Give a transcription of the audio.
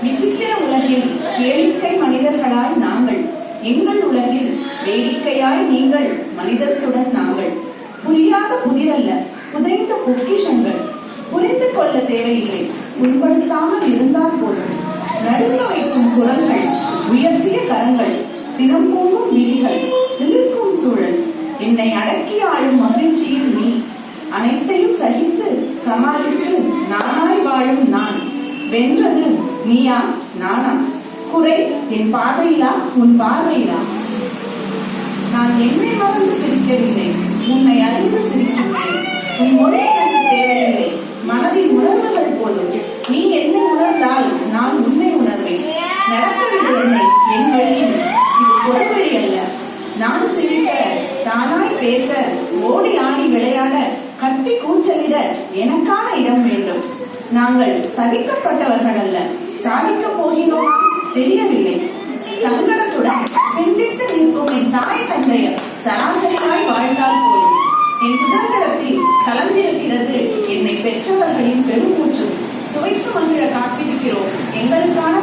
விசித்திர உலகில் கேளிக்கை மனிதர்களாய் நாங்கள், எங்கள் உலகில் வேடிக்கையாய் நீங்கள், மனிதத்துடன் நாங்கள். புரியாத புதிரல்ல, புதைந்த பொக்கிஷங்கள். புரிந்து கொள்ள தேவையில்லை, புண்படுத்தாமல் இருந்தால் போதும். நடுங்க வைக்கும் குரல்கள், உயர்த்திய கரங்கள், சினம் பொங்கும் விழிகள், சிலிர்க்கும் சூழல். என்னை அடக்கி ஆளும் மகிழ்ச்சியில் நீ, அனைத்தையும் சகித்து சமாளித்து நானாய் வாழும் நான். வென்றது நீயா நானா? குறை என் பாதையிலா உன் பார்வையிலா? நான் என்னை மறந்து சிரிக்கவில்லை, உன்னை அறிந்து சிரிக்கின்றேன். உன் மொழி எனக்கு தேவையில்லை, மனதின் உணர்வுகள் போதும். நீ என்னை உணர்ந்தால் நான் உன்னை உணர்வேன். நடக்கவில்லை என்னை என் வழியில், இது ஒரு வழி அல்ல. நான் சிரிக்க, தானாய் பேச, ஓடி ஆடி விளையாட, கத்தி கூச்சலிட எனக்கான இடம் வேண்டும். நாங்கள் சகிக்கப்பட்டவர்கள் அல்ல, சாதிக்க போகிறோமா தெரியவில்லை. சங்கடத்துடன் சிந்தித்து நிற்கும் என் தாய் தந்தையர் சராசரியாய் வாழ்ந்தால் போதும். என் சுதந்திரத்தில் கலந்திருக்கிறது என்னை பெற்றவர்களின் பெருமூச்சு. சுவைத்து மகிழ காத்திருக்கிறோம் எங்களுக்கான